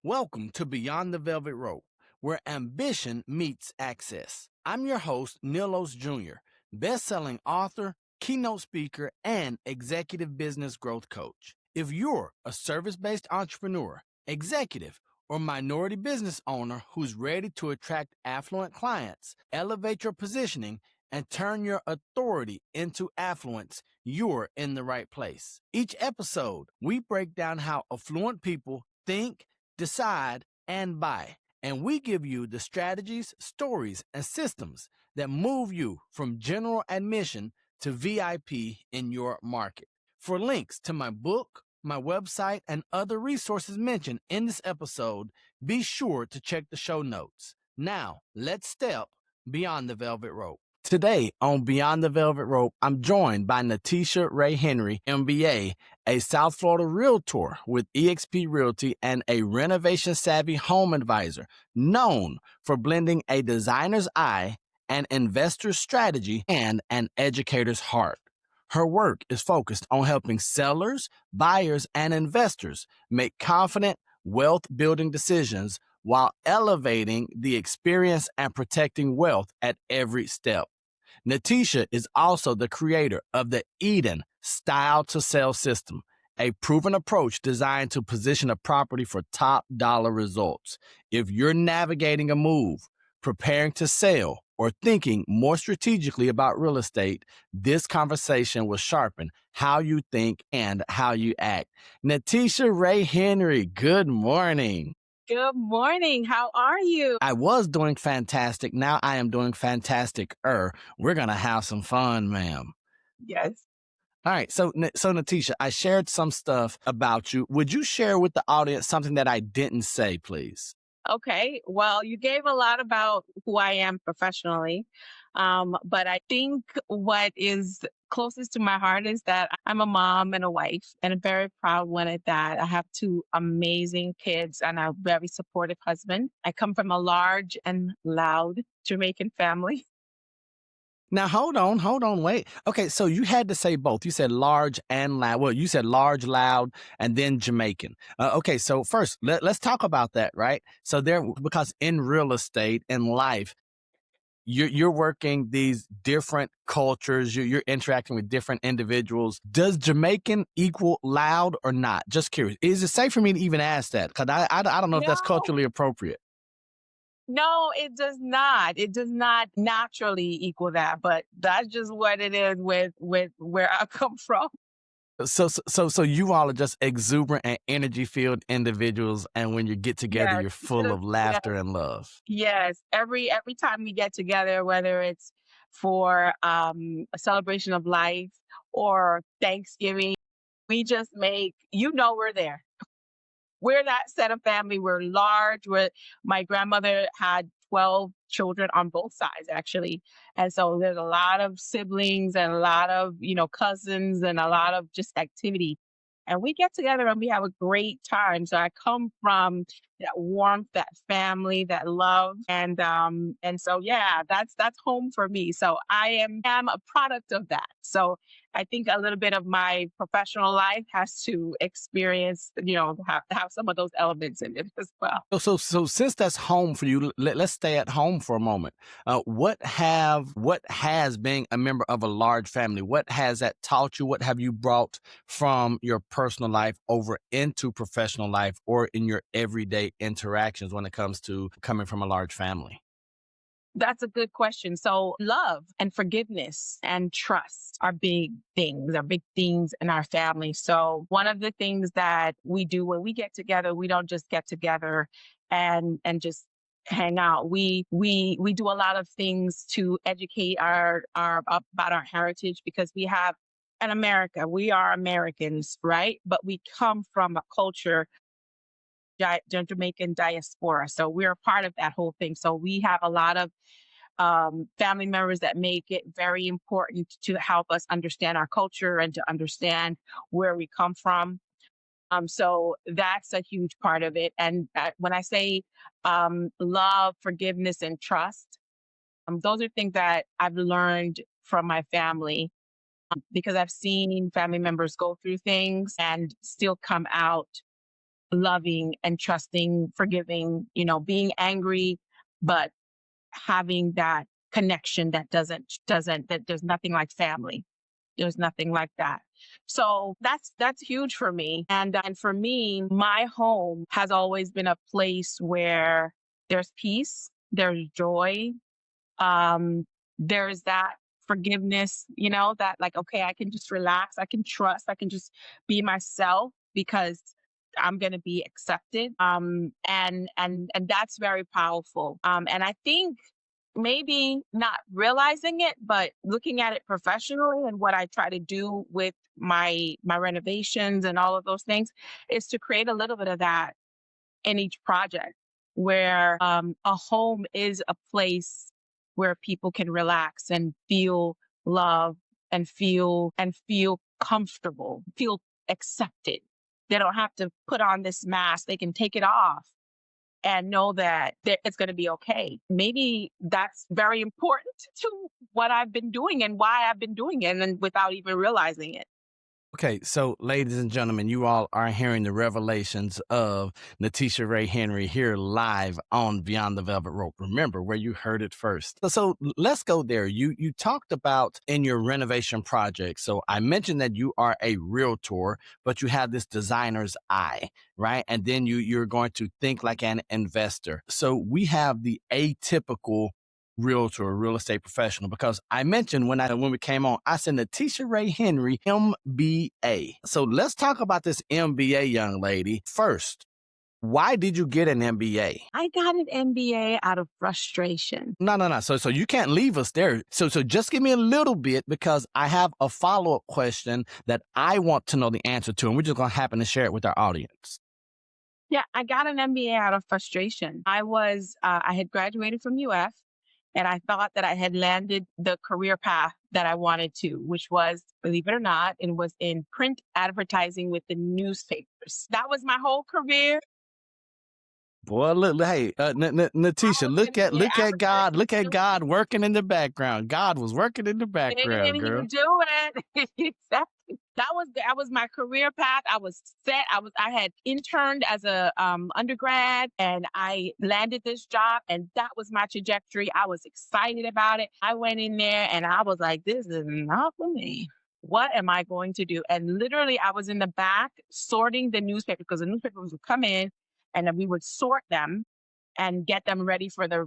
Welcome to Beyond the Velvet Rope, where ambition meets access. I'm your host, Nilos Jr., best-selling author, keynote speaker, and executive business growth coach. If you're a service-based entrepreneur, executive, or minority business owner who's ready to attract affluent clients, elevate your positioning, and turn your authority into affluence, you're in the right place. Each episode, we break down how affluent people think, decide, and buy. And we give you the strategies, stories, and systems that move you from general admission to VIP in your market. For links to my book, my website, and other resources mentioned in this episode, be sure to check the show notes. Now, let's step beyond the velvet rope. Today on Beyond the Velvet Rope, I'm joined by Natiesha Wray Henry, MBA, a South Florida realtor with eXp Realty and a renovation-savvy home advisor, known for blending a designer's eye, an investor's strategy, and an educator's heart. Her work is focused on helping sellers, buyers, and investors make confident, wealth-building decisions while elevating the experience and protecting wealth at every step. Natiesha is also the creator of the Eden Style to Sell system, a proven approach designed to position a property for top dollar results. If you're navigating a move, preparing to sell, or thinking more strategically about real estate, this conversation will sharpen how you think and how you act. Natiesha Wray Henry, good morning. Good morning. How are you? I was doing fantastic. Now I am doing fantastic-er. We're going to have some fun, ma'am. Yes. All right. So Natiesha, I shared some stuff about you. Would you share with the audience something that I didn't say, please? Okay. Well, you gave a lot about who I am professionally. But I think what is closest to my heart is that I'm a mom and a wife, and a very proud one at that. I have two amazing kids and a very supportive husband. I come from a large and loud Jamaican family. Now, hold on, wait. Okay, so you had to say both. You said large and loud. Well, you said large, loud, and then Jamaican. Okay, so first, let's talk about that, right? So because in real estate, in life, you're working these different cultures. You're interacting with different individuals. Does Jamaican equal loud or not? Just curious. Is it safe for me to even ask that? Because I don't know if that's No, culturally appropriate. no, it does not. It does not naturally equal that, but that's just what it is with where I come from. So you all are just exuberant and energy-filled individuals, and when you get together, Yes, you're full of yes. laughter and love. Yes, every time we get together, whether it's for a celebration of life or Thanksgiving, we just make we're there. We're that set of family. We're large. My grandmother had 12 children on both sides, actually. And so there's a lot of siblings and a lot of, cousins and a lot of just activity. And we get together and we have a great time. So I come from that warmth, that family, that love. And so yeah, that's home for me. So I am a product of that. So I think a little bit of my professional life has to experience, have some of those elements in it as well. So since that's home for you, let's stay at home for a moment. What has being a member of a large family, what has that taught you? What have you brought from your personal life over into professional life or in your everyday interactions when it comes to coming from a large family? That's a good question. So love and forgiveness and trust are big things in our family. So one of the things that we do when we get together, we don't just get together and just hang out. We do a lot of things to educate our about our heritage, because we have in America, we are Americans, right? But we come from a culture, Jamaican diaspora. So we're a part of that whole thing. So we have a lot of family members that make it very important to help us understand our culture and to understand where we come from. So that's a huge part of it. And when I say love, forgiveness, and trust, those are things that I've learned from my family, because I've seen family members go through things and still come out loving and trusting, forgiving, being angry, but having that connection that that there's nothing like family. There's nothing like that. So that's huge for me. And for me, my home has always been a place where there's peace, there's joy, um, there's that forgiveness, that like, okay, I can just relax, I can trust, I can just be myself because I'm going to be accepted. And that's very powerful. And I think maybe not realizing it, but looking at it professionally, and what I try to do with my renovations and all of those things is to create a little bit of that in each project, where a home is a place where people can relax and feel love and feel comfortable, feel accepted. They don't have to put on this mask. They can take it off and know that it's going to be okay. Maybe that's very important to what I've been doing and why I've been doing it, and without even realizing it. Okay, so ladies and gentlemen, you all are hearing the revelations of Natiesha Wray Henry here live on Beyond the Velvet Rope. Remember where you heard it first. So let's go there. You talked about in your renovation project. So I mentioned that you are a realtor, but you have this designer's eye, right? And then you're going to think like an investor. So we have the atypical realtor or real estate professional, because I mentioned when we came on, I said Natiesha Wray Henry, MBA. So let's talk about this MBA, young lady. First, why did you get an MBA? I got an MBA out of frustration. No. So you can't leave us there. So just give me a little bit, because I have a follow-up question that I want to know the answer to, and we're just going to happen to share it with our audience. Yeah, I got an MBA out of frustration. I had graduated from UF, and I thought that I had landed the career path that I wanted to, which was, believe it or not, it was in print advertising with the newspapers. That was my whole career. Boy, look, hey, Natiesha, I was look going to at be an God, advertising look at God student. working in the background. God was working in the background, And he girl. would do it. Exactly. That was my career path. I was set. I had interned as a undergrad, and I landed this job, and that was my trajectory. I was excited about it. I went in there and I was like, this is not for me. What am I going to do? And literally I was in the back sorting the newspaper, because the newspapers would come in and then we would sort them and get them ready for the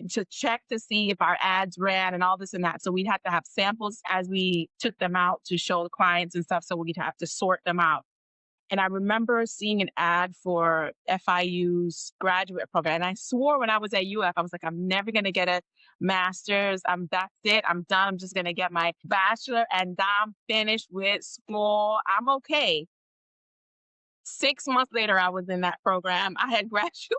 to check to see if our ads ran and all this and that. So we'd have to have samples as we took them out to show the clients and stuff. So we'd have to sort them out. And I remember seeing an ad for FIU's graduate program. And I swore when I was at UF, I was like, I'm never going to get a master's. That's it. I'm done. I'm just going to get my bachelor and I'm finished with school. I'm okay. 6 months later, I was in that program. I had graduated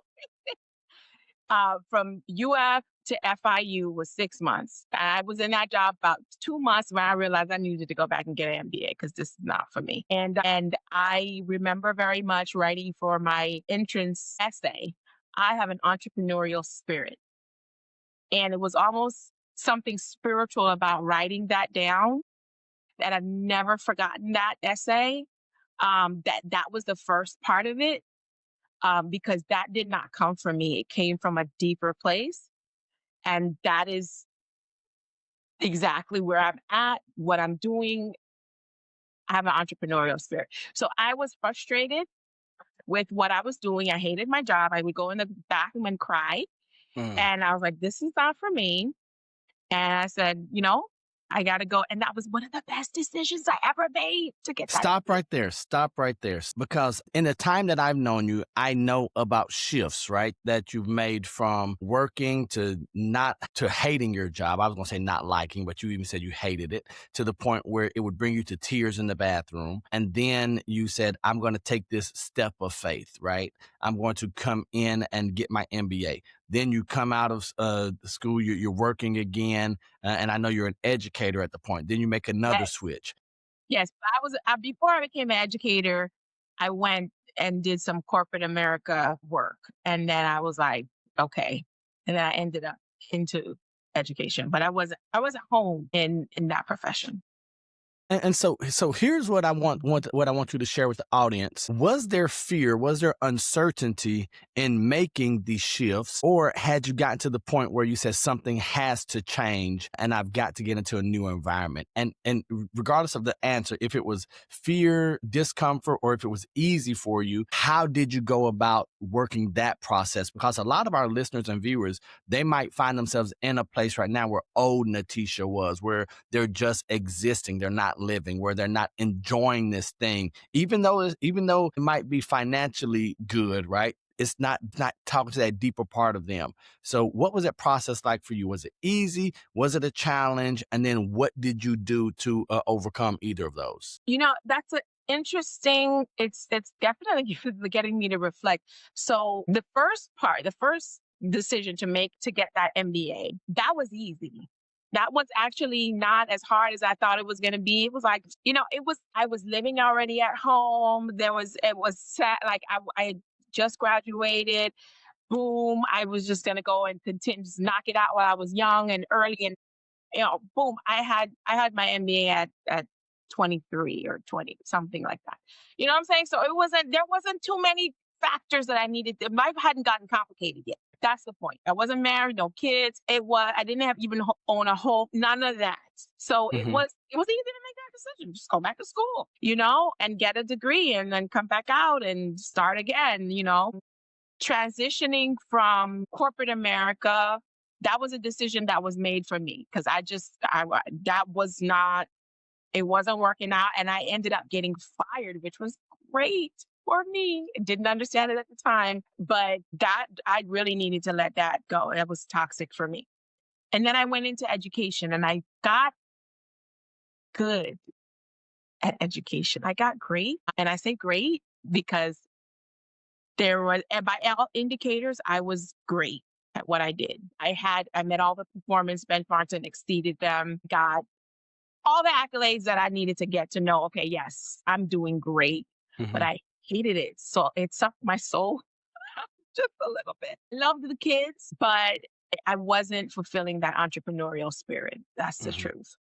from UF to FIU was 6 months. I was in that job about 2 months when I realized I needed to go back and get an MBA, because this is not for me. And I remember very much writing for my entrance essay. I have an entrepreneurial spirit. And it was almost something spiritual about writing that down, that I've never forgotten that essay. That was the first part of it, because that did not come from me. It came from a deeper place. And that is exactly where I'm at, what I'm doing. I have an entrepreneurial spirit. So I was frustrated with what I was doing. I hated my job. I would go in the bathroom and cry. Mm. And I was like, this is not for me. And I said, I got to go. And that was one of the best decisions I ever made, to get that. Stop right there. Stop right there. Because in the time that I've known you, I know about shifts, right? That you've made from working to hating your job. I was going to say not liking, but you even said you hated it, to the point where it would bring you to tears in the bathroom. And then you said, I'm going to take this step of faith, right? I'm going to come in and get my MBA. Then you come out of school, you're working again. And I know you're an educator at the point. Then you make another switch. Yes, before I became an educator, I went and did some corporate America work. And then I was like, okay. And then I ended up into education, but I wasn't home in that profession. And so here's what I what I want you to share with the audience. Was there fear? Was there uncertainty in making these shifts? Or had you gotten to the point where you said something has to change and I've got to get into a new environment? And regardless of the answer, if it was fear, discomfort, or if it was easy for you, how did you go about working that process? Because a lot of our listeners and viewers, they might find themselves in a place right now where old Natiesha was, where they're just existing, they're not living, where they're not enjoying this thing, even though it might be financially good, right? It's not talking to that deeper part of them. So what was that process like for you? Was it easy? Was it a challenge? And then what did you do to overcome either of those? That's an interesting. It's definitely getting me to reflect. So the first decision to make to get that MBA, that was easy. That was actually not as hard as I thought it was going to be. It was like, I was living already at home. It was set, like I had just graduated. Boom. I was just going to go and continue, just knock it out while I was young and early. And boom, I had my MBA at 23 or 20, something like that. You know what I'm saying? So there wasn't too many factors that I needed. Life hadn't gotten complicated yet. That's the point. I wasn't married, no kids. I didn't have even own a home, none of that. So Mm-hmm. it was easy to make that decision. Just go back to school, and get a degree and then come back out and start again, transitioning from corporate America. That was a decision that was made for me because that was not, it wasn't working out. And I ended up getting fired, which was great for me. I didn't understand it at the time, but that I really needed to let that go. That was toxic for me. And then I went into education and I got good at education. I got great. And I say great because and by all indicators, I was great at what I did. I met all the performance benchmarks and exceeded them, got all the accolades that I needed to get to know, okay, yes, I'm doing great, but Mm-hmm. I hated it. So it sucked my soul just a little bit. Loved the kids, but I wasn't fulfilling that entrepreneurial spirit. That's the Mm-hmm. truth.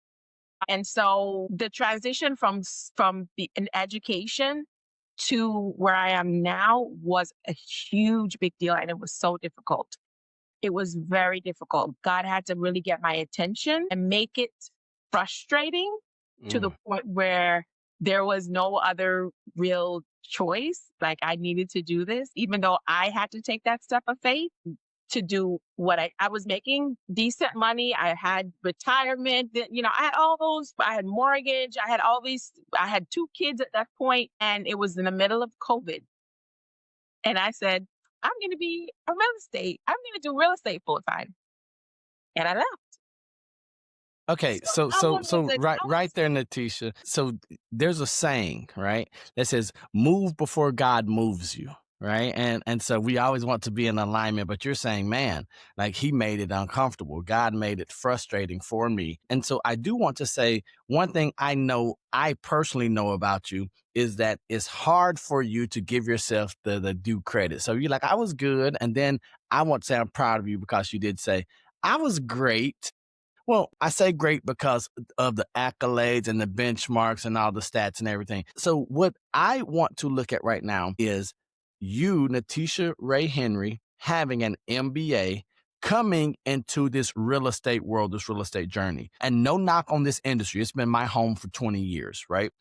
And so the transition from an education to where I am now was a huge big deal. And it was so difficult. It was very difficult. God had to really get my attention and make it frustrating to the Mm. point where there was no other real choice. Like I needed to do this, even though I had to take that step of faith to do what I was making decent money. I had retirement, I had all those, I had mortgage, I had two kids at that point, and it was in the middle of COVID. And I said, I'm going to be a real estate. I'm going to do real estate full time. And I left. Okay, So so I so so wasn't, right right there, Natiesha. So there's a saying, right, that says move before God moves you, right? And so we always want to be in alignment, but you're saying, man, like he made it uncomfortable. God made it frustrating for me. And so I do want to say one thing I personally know about you is that it's hard for you to give yourself the due credit. So you're like, I was good, and then I want to say I'm proud of you because you did say I was great. Well, I say great because of the accolades and the benchmarks and all the stats and everything. So what I want to look at right now is you, Natiesha Wray Henry, having an MBA, coming into this real estate world, this real estate journey. And no knock on this industry. It's been my home for 20 years, right?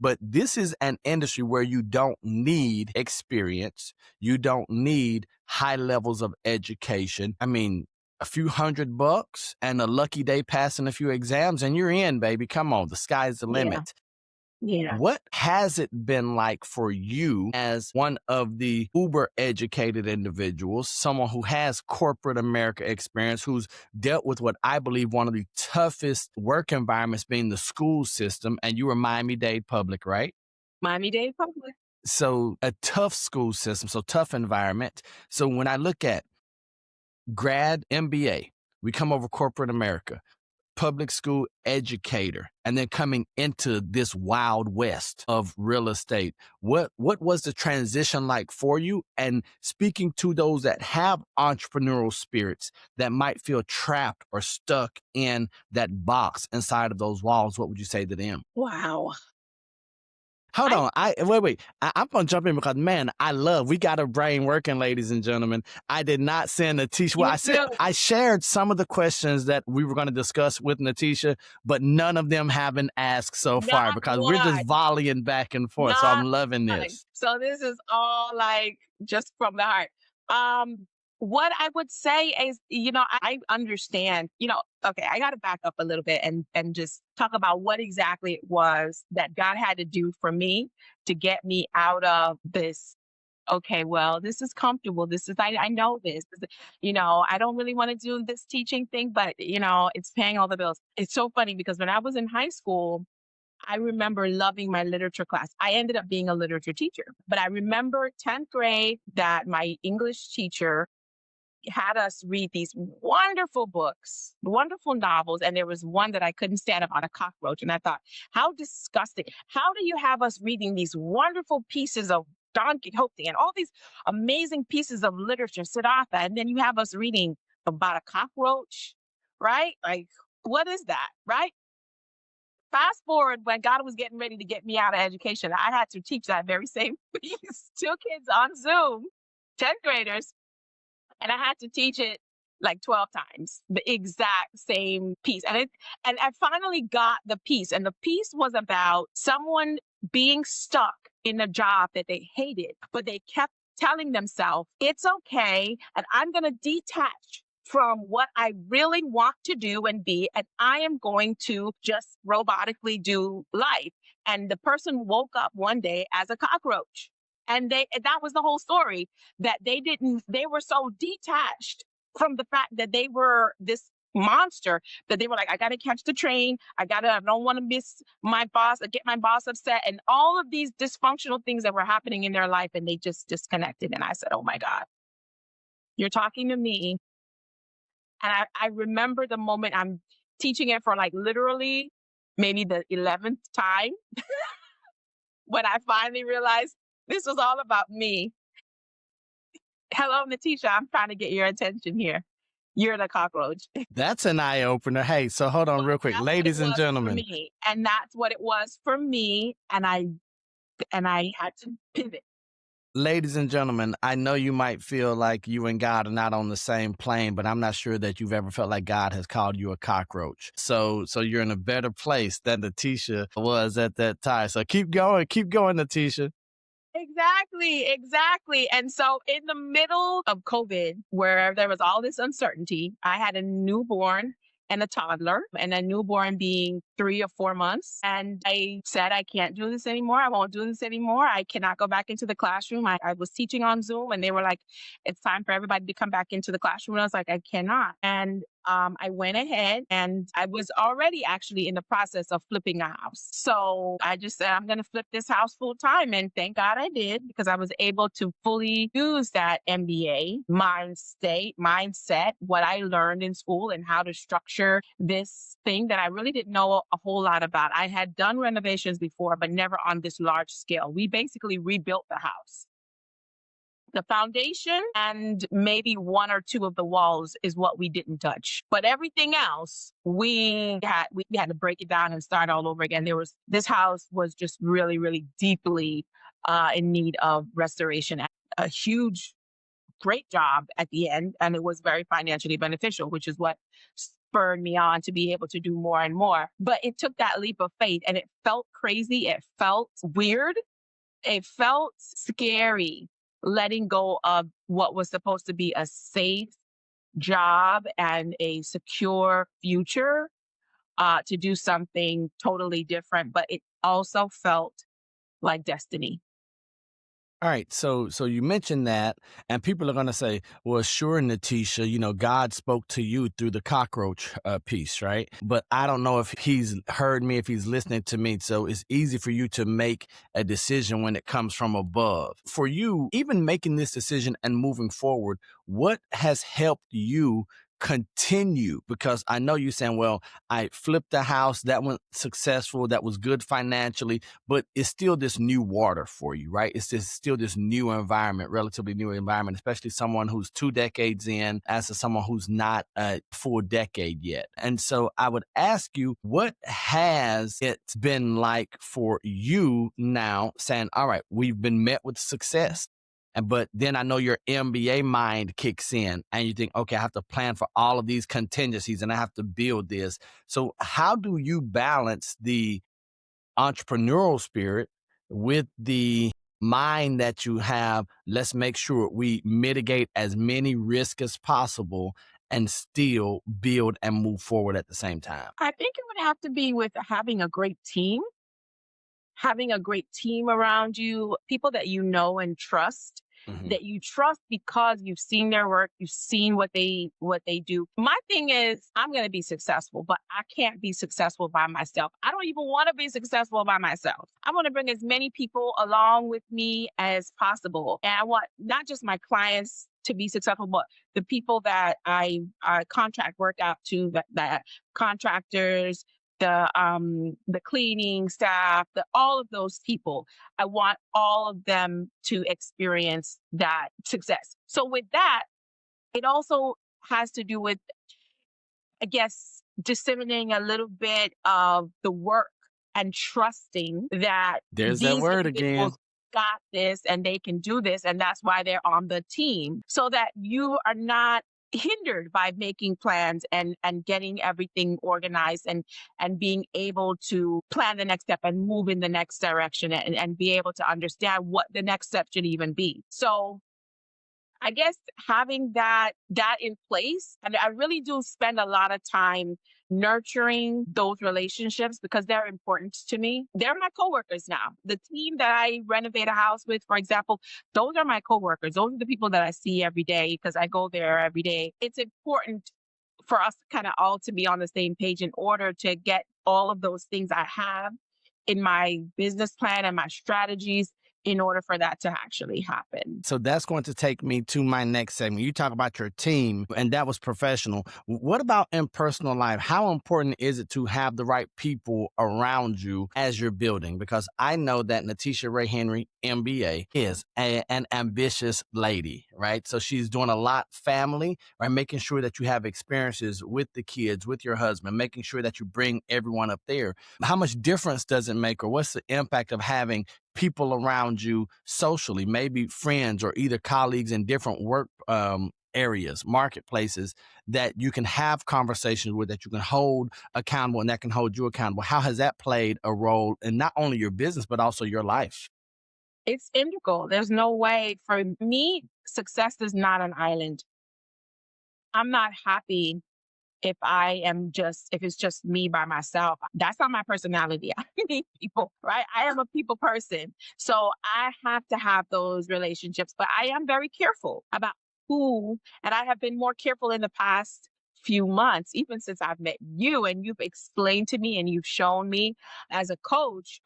But this is an industry where you don't need experience. You don't need high levels of education. I mean, a few $100 and a lucky day passing a few exams and you're in, baby. Come on, the sky's the yeah, limit. yeah. What has it been like for you as one of the uber educated individuals, someone who has corporate America experience, who's dealt with what I believe one of the toughest work environments being the school system, and you were Miami-Dade Public, right? Miami-Dade Public. So a tough school system, so tough environment. So when I look at grad MBA, we come over corporate America, public school educator and then coming into this wild west of real estate, what was the transition like for you? And speaking to those that have entrepreneurial spirits that might feel trapped or stuck in that box inside of those walls, what would you say to them? Wow. Hold I on. Wait. I'm gonna jump in because man, we got a brain working, ladies and gentlemen. I did not send Natiesha. Well, you do. I shared some of the questions that we were gonna discuss with Natiesha, but none of them have been asked so far Not because we're just one. volleying back and forth. So I'm Not loving one. this. So this is all like just from the heart. What I would say is, I understand, okay, I got to back up a little bit and just talk about what exactly it was that God had to do for me to get me out of this. Okay, well, this is comfortable. I know this. I don't really want to do this teaching thing, but, it's paying all the bills. It's so funny because when I was in high school, I remember loving my literature class. I ended up being a literature teacher, but I remember 10th grade that my English teacher had us read these wonderful books, wonderful novels. And there was one that I couldn't stand about a cockroach. And I thought, how disgusting. How do you have us reading these wonderful pieces of Don Quixote and all these amazing pieces of literature, Siddhartha, and then you have us reading about a cockroach, right? Like, what is that, right? Fast forward when God was getting ready to get me out of education, I had to teach that very same piece to kids on Zoom, 10th graders, and I had to teach it like 12 times, the exact same piece. And I finally got the piece. And the piece was about someone being stuck in a job that they hated, but they kept telling themselves, it's okay, and I'm going to detach from what I really want to do and be, and I am going to just robotically do life. And the person woke up one day as a cockroach. And that was the whole story, that they were so detached from the fact that they were this monster that they were like, I got to catch the train. I don't want to miss my boss, get my boss upset, and all of these dysfunctional things that were happening in their life. And they just disconnected. And I said, oh my God, you're talking to me. And I remember the moment I'm teaching it for like literally maybe the 11th time when I finally realized this was all about me. Hello, Natiesha, I'm trying to get your attention here. You're the cockroach. That's an eye opener. Hey, so hold on real quick, That's what it ladies and was for gentlemen. me. And that's what it was for me. And I had to pivot. Ladies and gentlemen, I know you might feel like you and God are not on the same plane, but I'm not sure that you've ever felt like God has called you a cockroach. So you're in a better place than Natiesha was at that time. So keep going, Natiesha. Exactly. And so in the middle of COVID, where there was all this uncertainty, I had a newborn and a toddler, and a newborn being 3 or 4 months. And I said, I can't do this anymore. I won't do this anymore. I cannot go back into the classroom. I was teaching on Zoom, and they were like, it's time for everybody to come back into the classroom. And I was like, I cannot. And I went ahead, and I was already actually in the process of flipping a house. So I just said, I'm going to flip this house full time. And thank God I did, because I was able to fully use that MBA mindset, what I learned in school and how to structure this thing that I really didn't know a whole lot about. I had done renovations before, but never on this large scale. We basically rebuilt the house. The foundation and maybe 1 or 2 of the walls is what we didn't touch. But everything else, we had to break it down and start all over again. This house was just really, really deeply in need of restoration. A huge, great job at the end, and it was very financially beneficial, which is what spurred me on to be able to do more and more. But it took that leap of faith, and it felt crazy. It felt weird. It felt scary, letting go of what was supposed to be a safe job and a secure future to do something totally different. But it also felt like destiny. All right, so you mentioned that, and people are going to say, well, sure, Natiesha, God spoke to you through the cockroach piece, right? But I don't know if he's heard me, if he's listening to me. So it's easy for you to make a decision when it comes from above. For you, even making this decision and moving forward, what has helped you continue? Because I know you're saying, well, I flipped the house, that went successful, that was good financially, but it's still this new water for you, right? It's still this new environment, relatively new environment, especially someone who's 2 decades in as to someone who's not a full decade yet. And so I would ask you, what has it been like for you now saying, all right, we've been met with success? But then I know your MBA mind kicks in and you think, okay, I have to plan for all of these contingencies and I have to build this. So how do you balance the entrepreneurial spirit with the mind that you have? Let's make sure we mitigate as many risks as possible and still build and move forward at the same time. I think it would have to be with having a great team around you, people that you know and trust, that you trust because you've seen their work, you've seen what they do. My thing is, I'm going to be successful, but I can't be successful by myself. I don't even want to be successful by myself. I want to bring as many people along with me as possible. And I want not just my clients to be successful, but the people that I contract work out to, that contractors, the cleaning staff, all of those people. I want all of them to experience that success. So with that, it also has to do with, I guess, disseminating a little bit of the work and trusting that There's that these word again. individuals got this and they can do this, and that's why they're on the team, so that you are not hindered by making plans and getting everything organized and being able to plan the next step and move in the next direction and be able to understand what the next step should even be. So I guess having that in place, and I really do spend a lot of time nurturing those relationships because they're important to me. They're my coworkers now. The team that I renovate a house with, for example, those are my coworkers. Those are the people that I see every day because I go there every day. It's important for us kind of all to be on the same page in order to get all of those things I have in my business plan and my strategies in order for that to actually happen. So that's going to take me to my next segment. You talk about your team, and that was professional. What about in personal life? How important is it to have the right people around you as you're building? Because I know that Natiesha Wray Henry, MBA, is an ambitious lady, right? So she's doing a lot family, right? Making sure that you have experiences with the kids, with your husband, making sure that you bring everyone up there. How much difference does it make, or what's the impact of having people around you socially, maybe friends or either colleagues in different work areas, marketplaces that you can have conversations with, that you can hold accountable and that can hold you accountable? How has that played a role in not only your business, but also your life? It's integral. There's no way for me, success is not an island. I'm not happy if it's just me by myself. That's not my personality. I need people, right? I am a people person. So I have to have those relationships, but I am very careful about and I have been more careful in the past few months, even since I've met you and you've explained to me and you've shown me as a coach,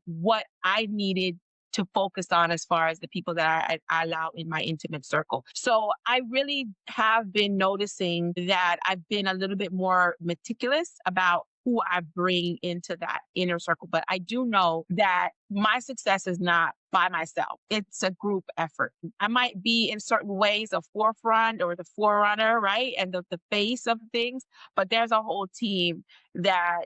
what I needed to focus on as far as the people that I allow in my intimate circle. So I really have been noticing that I've been a little bit more meticulous about who I bring into that inner circle. But I do know that my success is not by myself. It's a group effort. I might be in certain ways a forefront or the forerunner, right? And the face of things, but there's a whole team that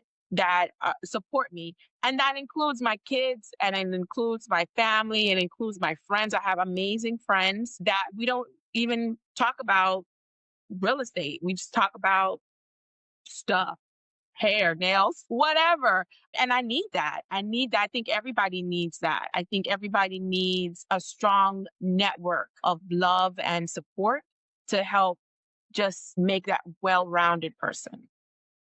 support me. And that includes my kids, and it includes my family, and it includes my friends. I have amazing friends that we don't even talk about real estate. We just talk about stuff, hair, nails, whatever. And I need that. I need that. I think everybody needs that. I think everybody needs a strong network of love and support to help just make that well-rounded person.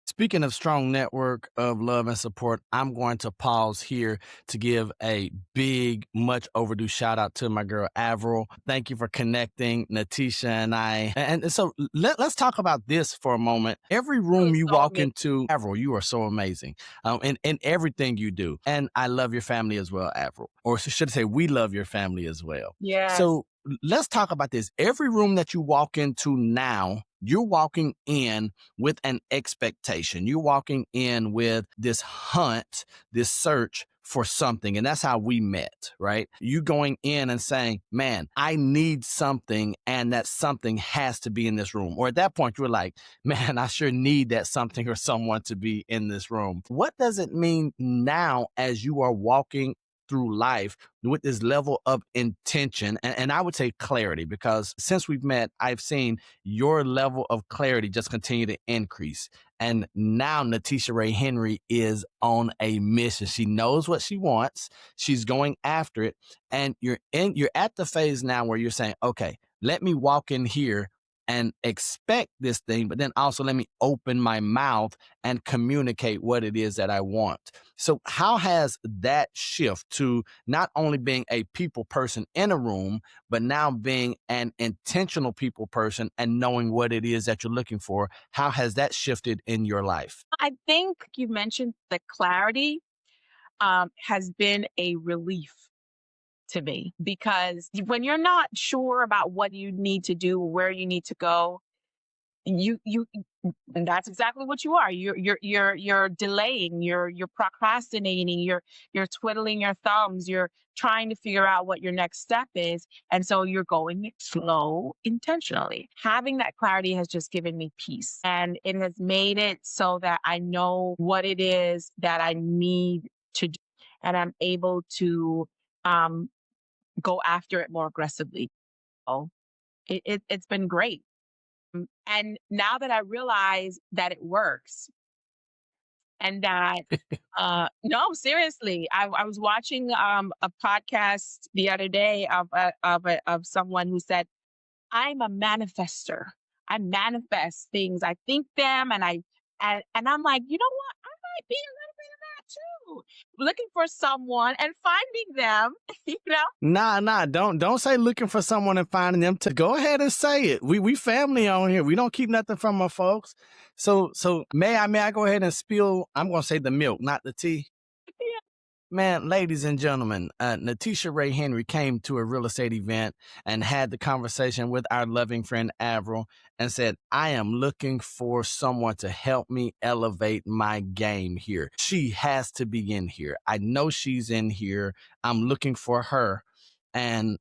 Speaking of strong network of love and support, I'm going to pause here to give a big, much overdue shout out to my girl, Avril. Thank you for connecting Natiesha and I. And so let's talk about this for a moment. Every room you walk into, Avril, you are so amazing in everything you do. And I love your family as well, Avril. Or should I say, we love your family as well. Yeah. So let's talk about this. Every room that you walk into now, You're walking in with an expectation. You're walking in with this hunt, this search for something. And that's how we met, right? You going in and saying, man, I need something, and that something has to be in this room. Or at that point, you were like, man, I sure need that something or someone to be in this room. What does it mean now as you are walking through life with this level of intention and I would say clarity, because since we've met, I've seen your level of clarity just continue to increase. And now Natiesha Wray Henry is on a mission. She knows what she wants. She's going after it. And you're at the phase now where you're saying, okay, let me walk in here and expect this thing, but then also let me open my mouth and communicate what it is that I want. So how has that shift to not only being a people person in a room, but now being an intentional people person and knowing what it is that you're looking for, how has that shifted in your life? I think you mentioned the clarity has been a relief to me, because when you're not sure about what you need to do, where you need to go, you and that's exactly what you are. You're delaying, you're procrastinating, you're twiddling your thumbs, you're trying to figure out what your next step is, and so you're going slow intentionally. Having that clarity has just given me peace, and it has made it so that I know what it is that I need to do, and I'm able to um go after it more aggressively. Oh, it's been great. And now that I realize that it works, and that no, seriously, I was watching a podcast the other day of someone who said, I'm a manifester. I manifest things. I think them, and and I'm like, you know what? I might be a little bit of that too. Looking for someone and finding them, you know. Nah, don't say looking for someone and finding them. To go ahead and say it. We family on here. We don't keep nothing from our folks. So may I go ahead and spill? I'm gonna say the milk, not the tea. Yeah. Man, ladies and gentlemen, Natiesha Wray Henry came to a real estate event and had the conversation with our loving friend Avril and said, I am looking for someone to help me elevate my game here. She has to be in here. I know she's in here. I'm looking for her. And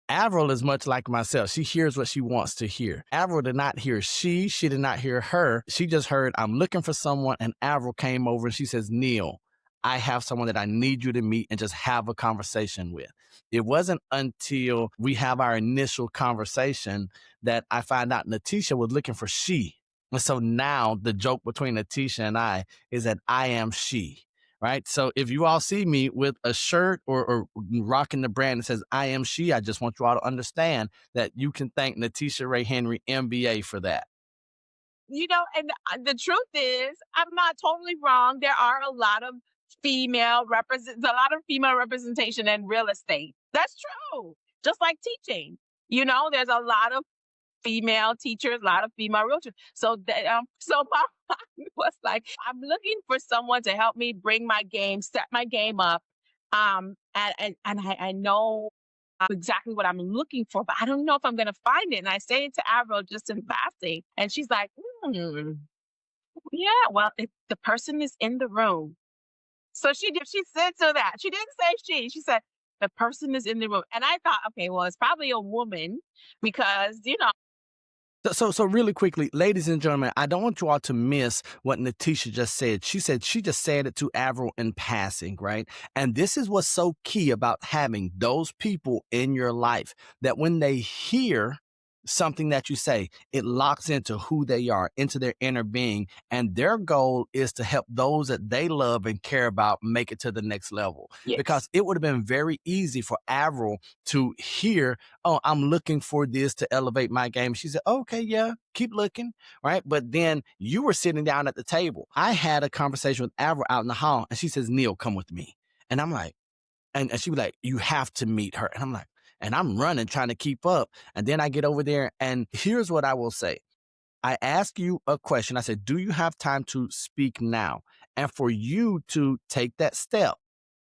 Avril is much like myself. She hears what she wants to hear. Avril did not hear she did not hear her. She just heard, I'm looking for someone. And Avril came over and she says, Neil, I have someone that I need you to meet and just have a conversation with. It wasn't until we have our initial conversation that I find out Natiesha was looking for she. And so now the joke between Natiesha and I is that I am she. Right. So if you all see me with a shirt or rocking the brand that says I am she, I just want you all to understand that you can thank Natiesha Wray Henry MBA for that. You know, and the truth is, I'm not totally wrong. There are a lot of a lot of female representation in real estate. That's true. Just like teaching, you know, there's a lot of female teachers, a lot of female realtors. So my mind was like, I'm looking for someone to help me bring my game, step my game up. I know exactly what I'm looking for, but I don't know if I'm going to find it. And I say it to Avril just in passing, and she's like, yeah, well, the person is in the room. So she said to that. She didn't say she. She said the person is in the room, and I thought, okay, well, it's probably a woman because So really quickly, ladies and gentlemen, I don't want you all to miss what Natiesha just said. She said she just said it to Avril in passing, right? And this is what's so key about having those people in your life, that when they hear something that you say, it locks into who they are, into their inner being. And their goal is to help those that they love and care about make it to the next level. yes, Because it would have been very easy for Avril to hear, oh, I'm looking for this to elevate my game. She said, okay, yeah, keep looking, right? But then you were sitting down at the table. I had a conversation with Avril out in the hall, and she says, Neil, come with me. And I'm like, and she was like, you have to meet her. And I'm like, and I'm running, trying to keep up. And then I get over there, and here's what I will say. I ask you a question. I said, do you have time to speak now? And for you to take that step,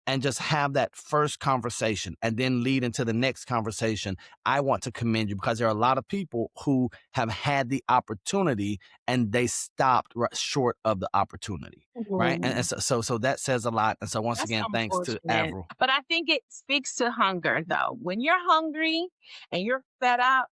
and just have that first conversation and then lead into the next conversation, I want to commend you, because there are a lot of people who have had the opportunity and they stopped short of the opportunity. Right. And so that says a lot. And so once That's again, thanks to unfortunate. Avril. But I think it speaks to hunger, though. When you're hungry and you're fed up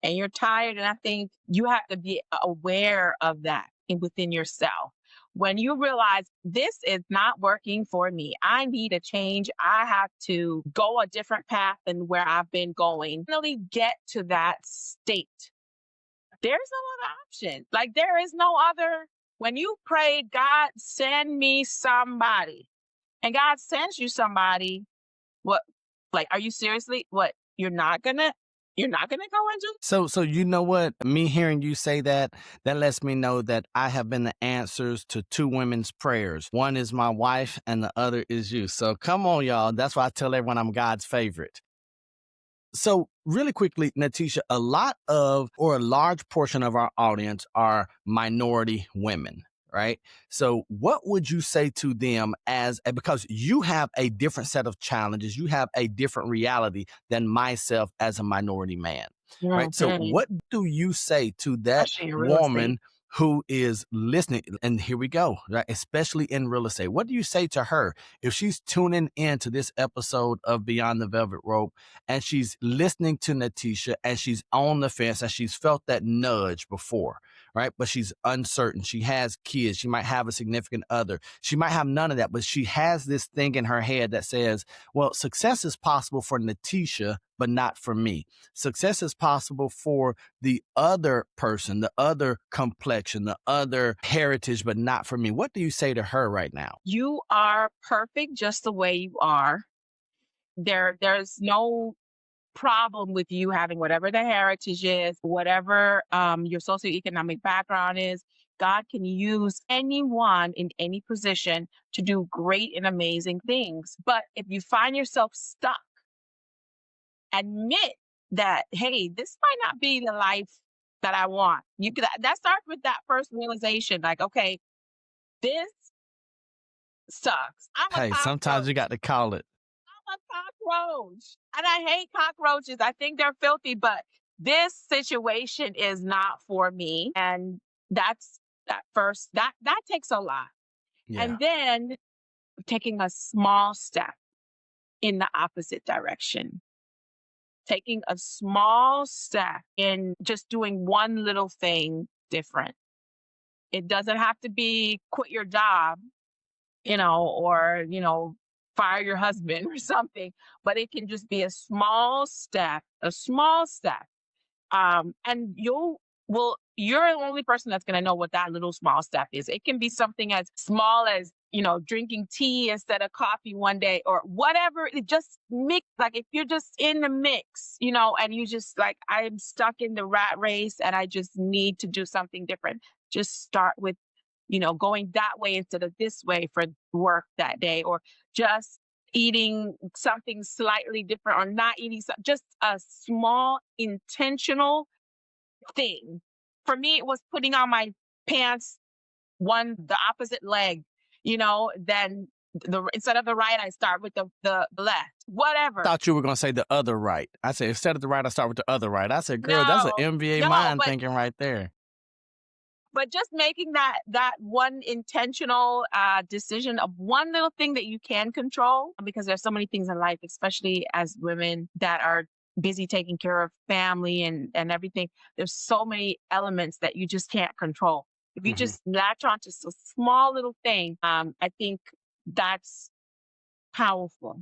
and you're tired, and I think you have to be aware of that within yourself. When you realize this is not working for me, I need a change. I have to go a different path than where I've been going. Really get to that state. There's no other option. Like, there is no other. When you pray, God, send me somebody, and God sends you somebody, what, like, are you seriously, what, you're not gonna go and do? So you know what? Me hearing you say that lets me know that I have been the answers to two women's prayers. One is my wife and the other is you. So come on, y'all. That's why I tell everyone I'm God's favorite. So really quickly, Natiesha, a large portion of our audience are minority women, right? So what would you say to them because you have a different set of challenges, you have a different reality than myself as a minority man, right? So Mhm. what do you say to that Especially in real estate. woman who is listening? And here we go, right? Especially in real estate. What do you say to her if she's tuning into this episode of Beyond the Velvet Rope and she's listening to Natiesha and she's on the fence and she's felt that nudge before, right? But she's uncertain. She has kids. She might have a significant other. She might have none of that, but she has this thing in her head that says, well, success is possible for Natiesha, but not for me. Success is possible for the other person, the other complexion, the other heritage, but not for me. What do you say to her right now? You are perfect just the way you are. There's no problem with you having whatever the heritage is, whatever your socioeconomic background is. God can use anyone in any position to do great and amazing things. But if you find yourself stuck, admit that, hey, this might not be the life that I want. That starts with that first realization, like, okay, this sucks. I'm a Hey, sometimes cockroach. you got to call it. I'm a cockroach. And I hate cockroaches. I think they're filthy, but this situation is not for me. And that's that takes a lot. Yeah. And then taking a small step in the opposite direction. Taking a small step in just doing one little thing different. It doesn't have to be quit your job, or, fire your husband or something, but it can just be a small step, a small step. And you're the only person that's going to know what that little small step is. It can be something as small as, drinking tea instead of coffee one day, or whatever. It just mix, like, if you're just in the mix, and you just like, I'm stuck in the rat race and I just need to do something different. Just start with, going that way instead of this way for work that day, or just eating something slightly different, or not eating just a small intentional thing. For me, it was putting on my pants the opposite leg, then instead of the right, I start with the left, whatever. Thought you were going to say the other right. I said, instead of the right, I start with the other right. I said, girl, that's an MBA mind thinking right there. But just making that one intentional decision of one little thing that you can control, because there's so many things in life, especially as women that are busy taking care of family and everything. There's so many elements that you just can't control. If you just latch on to a small little thing, I think that's powerful.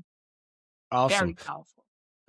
Awesome. Very powerful.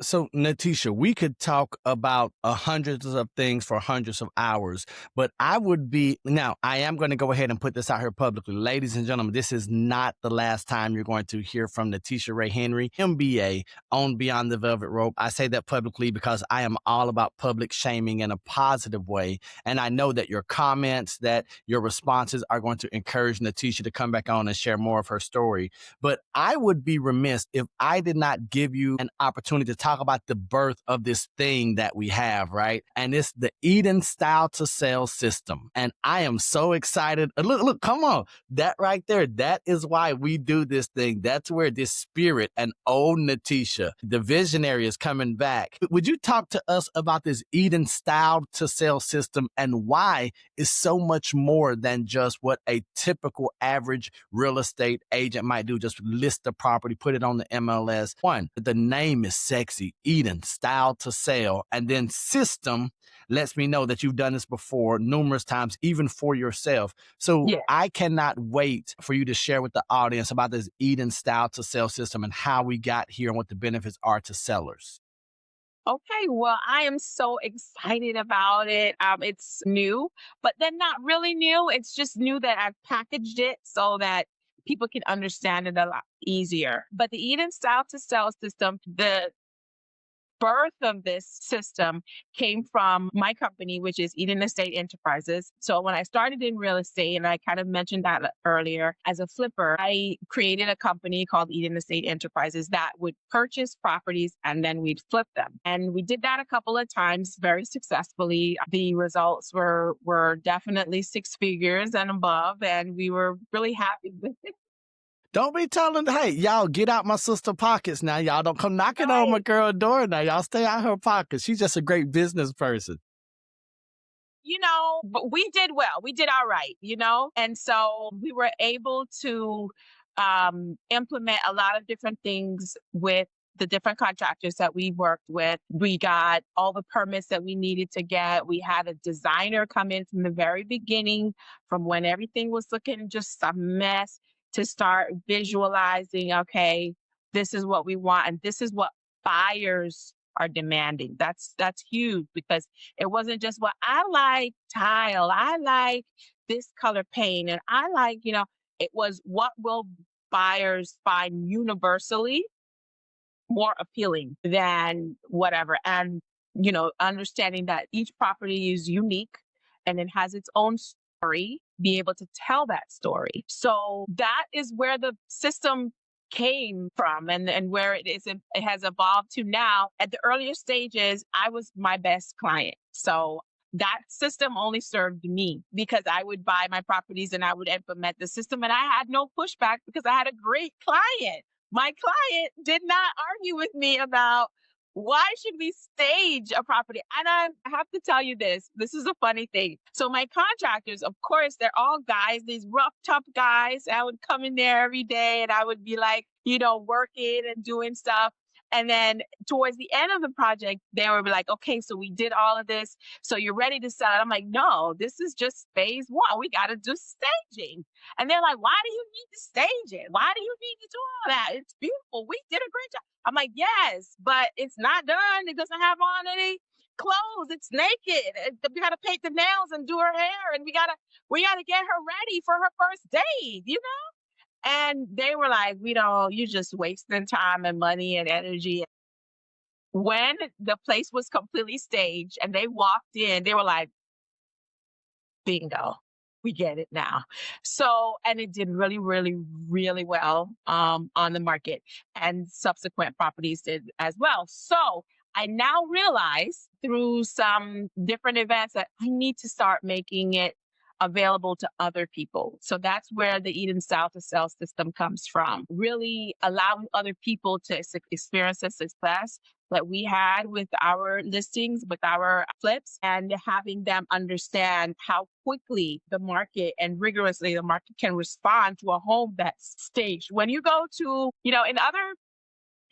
So, Natiesha, we could talk about hundreds of things for hundreds of hours, but I am going to go ahead and put this out here publicly. Ladies and gentlemen, this is not the last time you're going to hear from Natiesha Wray Henry, MBA, on Beyond the Velvet Rope. I say that publicly because I am all about public shaming in a positive way. And I know that your comments, that your responses are going to encourage Natiesha to come back on and share more of her story. But I would be remiss if I did not give you an opportunity to talk about the birth of this thing that we have, right? And it's the Eden Style to Sell system. And I am so excited. Look, come on. That right there, that is why we do this thing. That's where this spirit and old Natiesha, the visionary, is coming back. Would you talk to us about this Eden Style to Sell system and why it's so much more than just what a typical average real estate agent might do? Just list the property, put it on the MLS. One, the name is sexy, Eden, Style to Sell. And then system lets me know that you've done this before numerous times, even for yourself. So Yeah. I cannot wait for you to share with the audience about this Eden Style to Sell system and how we got here and what the benefits are to sellers. Okay, well, I am so excited about it. It's new, but then not really new. It's just new that I've packaged it so that people can understand it a lot easier. But the Eden Style to Sell system, the birth of this system came from my company, which is Eden Estate Enterprises. So when I started in real estate, and I kind of mentioned that earlier, as a flipper, I created a company called Eden Estate Enterprises that would purchase properties and then we'd flip them. And we did that a couple of times very successfully. The results were definitely six figures and above, and we were really happy with it. Don't be telling, hey, y'all get out my sister pockets now. Y'all don't come knocking on my Right. girl door now. Y'all stay out her pockets. She's just a great business person. But we did well. We did all right, And so we were able to implement a lot of different things with the different contractors that we worked with. We got all the permits that we needed to get. We had a designer come in from the very beginning, from when everything was looking just a mess, to start visualizing, okay, this is what we want and this is what buyers are demanding. That's huge, because it wasn't just, well, I like tile, I like this color paint, and I like, it was, what will buyers find universally more appealing than whatever. And, understanding that each property is unique and it has its own story, be able to tell that story. So that is where the system came from, and where it has evolved to now. At the earlier stages, I was my best client. So that system only served me, because I would buy my properties and I would implement the system, and I had no pushback because I had a great client. My client did not argue with me about why should we stage a property. And I have to tell you this. This is a funny thing. So my contractors, of course, they're all guys, these rough, tough guys. I would come in there every day and I would be like, working and doing stuff. And then towards the end of the project, they would be like, okay, so we did all of this. So you're ready to sell it. I'm like, no, this is just phase one. We got to do staging. And they're like, why do you need to stage it? Why do you need to do all that? It's beautiful. We did a great job. I'm like, yes, but it's not done. It doesn't have on any clothes. It's naked. We got to paint the nails and do her hair. And we got to get her ready for her first date. And they were like, you're just wasting time and money and energy. When the place was completely staged and they walked in, they were like, bingo, we get it now. So, and it did really, really, really well on the market, and subsequent properties did as well. So I now realize through some different events that I need to start making it available to other people. So that's where the Eden Style to Sell system comes from. Really allowing other people to experience the success that we had with our listings, with our flips, and having them understand how quickly the market and rigorously the market can respond to a home that's staged. When you go to, in other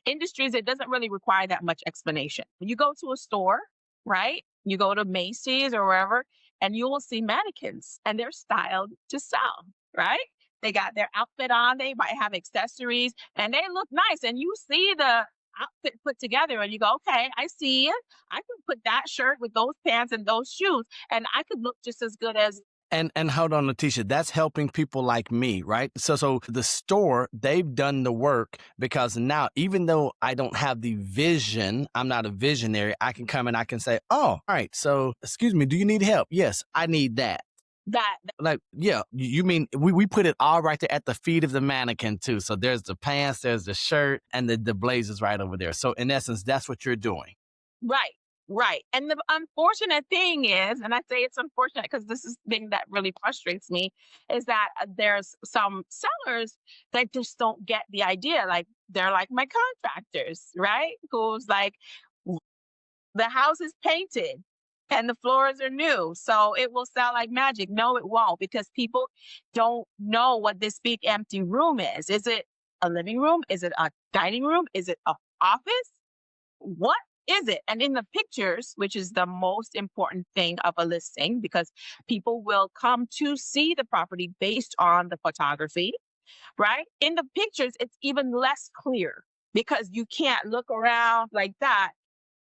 industries, it doesn't really require that much explanation. When you go to a store, right? You go to Macy's or wherever, and you will see mannequins and they're styled to sell, right? They got their outfit on, they might have accessories, and they look nice. And you see the outfit put together and you go, okay, I see it. I can put that shirt with those pants and those shoes, and I could look just as good as. And hold on, Natiesha, that's helping people like me, right? So the store, they've done the work, because now, even though I don't have the vision, I'm not a visionary, I can come and I can say, oh, all right, so excuse me, do you need help? Yes, I need that. That Like, yeah, you mean we put it all right there at the feet of the mannequin too. So there's the pants, there's the shirt, and the blazers right over there. So in essence, that's what you're doing. Right, right. And the unfortunate thing is, and I say it's unfortunate because this is the thing that really frustrates me, is that there's some sellers that just don't get the idea. Like they're like my contractors, right? Who's like, the house is painted and the floors are new, so it will sell like magic. No, it won't, because people don't know what this big empty room is. Is it a living room? Is it a dining room? Is it a office? What is it? And in the pictures, which is the most important thing of a listing, because people will come to see the property based on the photography, right? In the pictures, it's even less clear because you can't look around like that.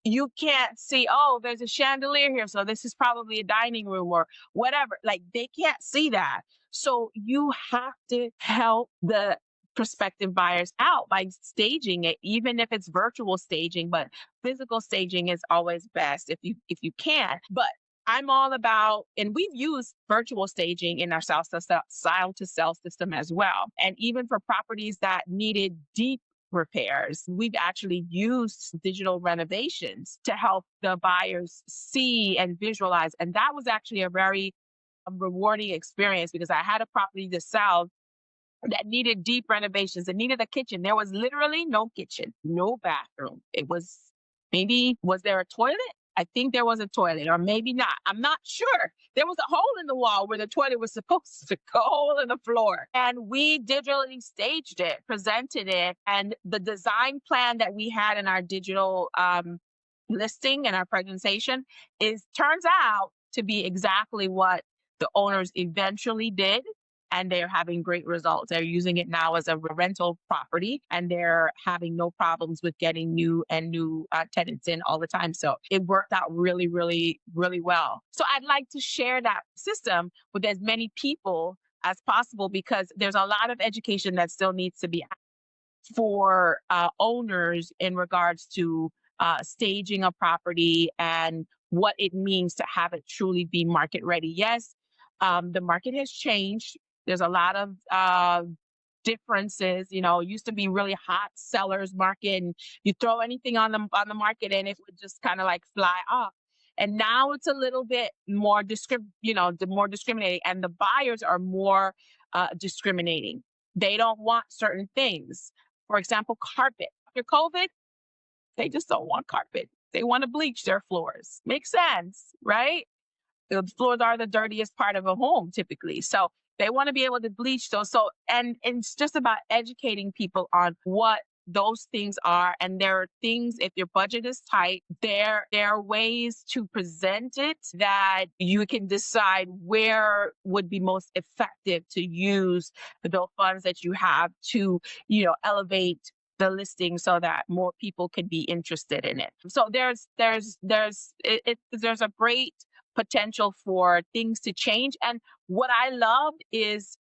You can't see, oh, there's a chandelier here, so this is probably a dining room or whatever. Like they can't see that. So you have to help the prospective buyers out by staging it, even if it's virtual staging, but physical staging is always best if you can. But I'm all about, and we've used virtual staging in our style to sell system as well. And even for properties that needed deep repairs, we've actually used digital renovations to help the buyers see and visualize. And that was actually a very rewarding experience, because I had a property to sell that needed deep renovations. It needed a kitchen. There was literally no kitchen, no bathroom. It was, maybe, was there a toilet? I think there was a toilet, or maybe not. I'm not sure. There was a hole in the wall where the toilet was supposed to go, a hole in the floor. And we digitally staged it, presented it, and the design plan that we had in our digital listing and our presentation turns out to be exactly what the owners eventually did, and they're having great results. They're using it now as a rental property, and they're having no problems with getting new tenants in all the time. So it worked out really, really, really well. So I'd like to share that system with as many people as possible, because there's a lot of education that still needs to be for owners in regards to staging a property and what it means to have it truly be market ready. Yes, the market has changed. There's a lot of differences. You know, it used to be really hot sellers market, and you throw anything on the market and it would just kind of like fly off. And now it's a little bit more more discriminating, and the buyers are more discriminating. They don't want certain things. For example, carpet. After COVID, they just don't want carpet. They want to bleach their floors. Makes sense, right? The floors are the dirtiest part of a home typically. So they want to be able to bleach those. So, and it's just about educating people on what those things are. And there are things, if your budget is tight, there are ways to present it that you can decide where would be most effective to use the funds that you have to, elevate the listing so that more people can be interested in it. So there's a great potential for things to change. And what I love is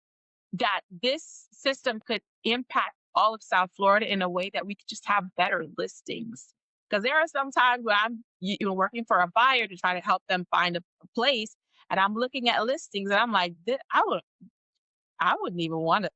that this system could impact all of South Florida in a way that we could just have better listings. Because there are some times where I'm working for a buyer to try to help them find a place, and I'm looking at listings and I'm like, I wouldn't even want to.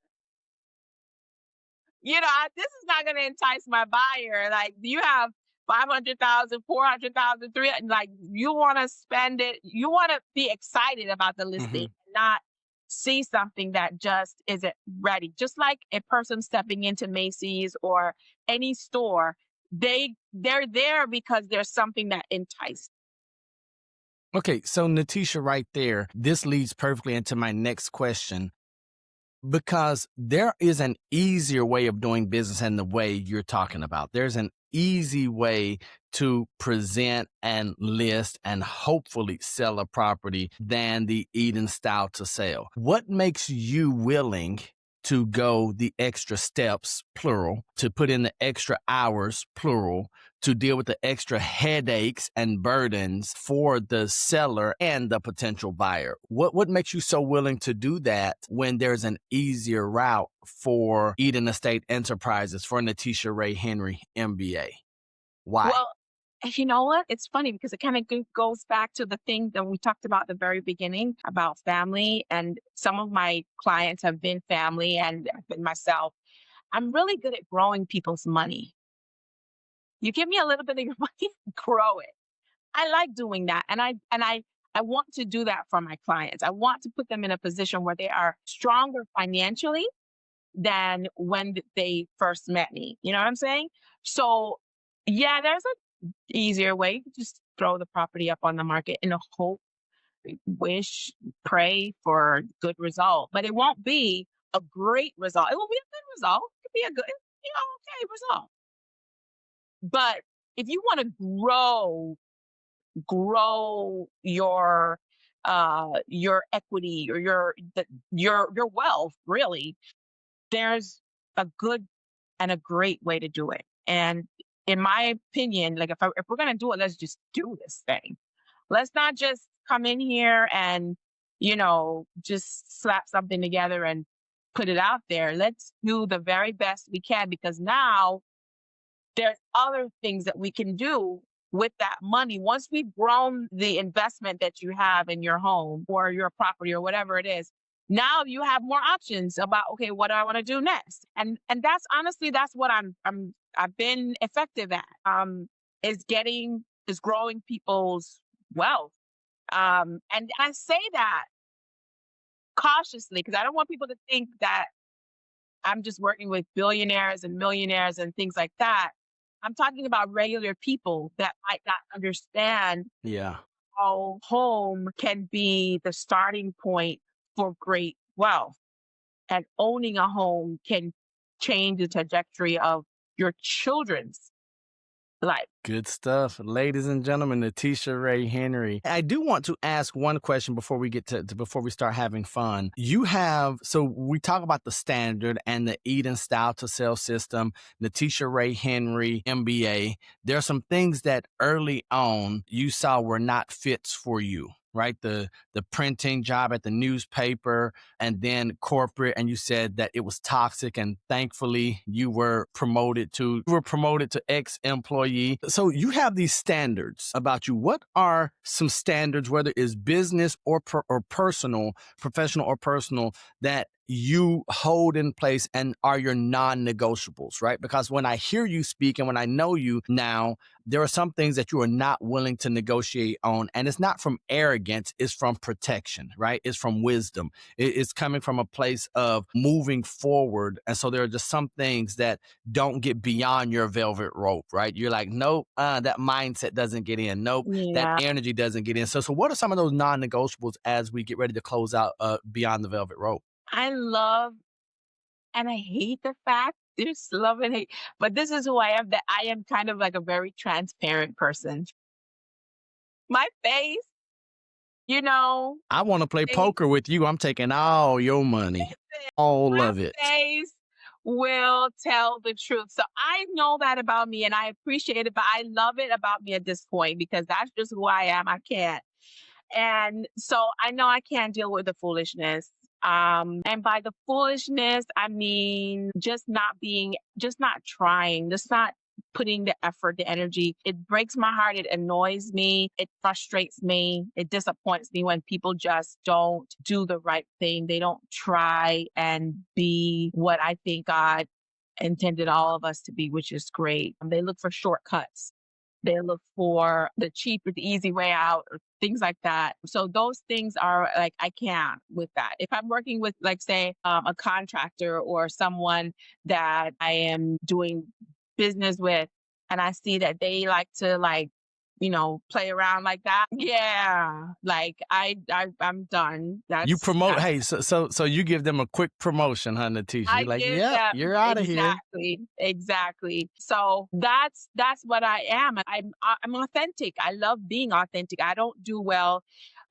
This is not going to entice my buyer. Like, you have 500,000, 400,000, 300, like, you want to spend it. You want to be excited about the listing, not see something that just isn't ready. Just like a person stepping into Macy's or any store, they're there because there's something that entices. Okay, so Natiesha, right there, this leads perfectly into my next question. Because there is an easier way of doing business in the way you're talking about. There's an easy way to present and list and hopefully sell a property than the Eden style to sell. What makes you willing to go the extra steps, plural, to put in the extra hours, plural, to deal with the extra headaches and burdens for the seller and the potential buyer? What makes you so willing to do that when there's an easier route for Eden Estate Enterprises, for Natiesha Wray Henry, MBA? Why? Well, And you know what? It's funny because it kind of goes back to the thing that we talked about at the very beginning about family. And some of my clients have been family and I've been myself. I'm really good at growing people's money. You give me a little bit of your money, grow it. I like doing that. And I want to do that for my clients. I want to put them in a position where they are stronger financially than when they first met me. You know what I'm saying? So yeah, there's a easier way. You just throw the property up on the market in a hope, wish, pray for good result. But it won't be a great result. It will be a good result. It could be a good, okay result. But if you want to grow your equity or your wealth, really, there's a good and a great way to do it. And in my opinion, like if we're gonna do it, let's just do this thing. Let's not just come in here and just slap something together and put it out there. Let's do the very best we can because now there's other things that we can do with that money. Once we've grown the investment that you have in your home or your property or whatever it is, now you have more options about, okay, what do I want to do next? And that's honestly that's what I've been effective at. Is growing people's wealth. And I say that cautiously because I don't want people to think that I'm just working with billionaires and millionaires and things like that. I'm talking about regular people that might not understand Yeah. how home can be the starting point for great wealth. And owning a home can change the trajectory of your children's life. Good stuff. Ladies and gentlemen, Natiesha Wray Henry. I do want to ask one question before we get before we start having fun. So we talk about the standard and the Eden style to sell system, Natiesha Wray Henry, MBA. There are some things that early on you saw were not fits for you, right? The printing job at the newspaper and then corporate, and you said that it was toxic, and thankfully you were promoted to ex-employee. So you have these standards about you. What are some standards, whether it's business or personal, professional or personal, that you hold in place and are your non-negotiables, right? Because when I hear you speak and when I know you now, there are some things that you are not willing to negotiate on. And it's not from arrogance, it's from protection, right? It's from wisdom. It's coming from a place of moving forward. And so there are just some things that don't get beyond your velvet rope, right? You're like, nope, that mindset doesn't get in. Nope, that Yeah. energy doesn't get in. So what are some of those non-negotiables as we get ready to close out Beyond the Velvet Rope? I love and I hate the fact there's love and hate, but this is who I am, that I am kind of like a very transparent person. My face, you know, I want to play they, poker with you. I'm taking all your money, all my of it. face will tell the truth. So I know that about me and I appreciate it, but I love it about me at this point because that's just who I am. I can't. And so I know I can't deal with the foolishness. And by the foolishness, I mean just not trying, just not putting the effort, the energy. It breaks my heart. It annoys me. It frustrates me. It disappoints me when people just don't do the right thing. They don't try and be what I think God intended all of us to be, which is great. They look for shortcuts. They look for the cheap or the easy way out or things like that. So those things are like, I can't with that. If I'm working with, like, say, a contractor or someone that I am doing business with, and I see that they like to play around like that. Yeah, like I'm done. You promote, That's hey, so you give them a quick promotion, huh, Natiesha? I You're like, give yep, them you're out of here. exactly. So that's what I am. I'm authentic. I love being authentic. I don't do well.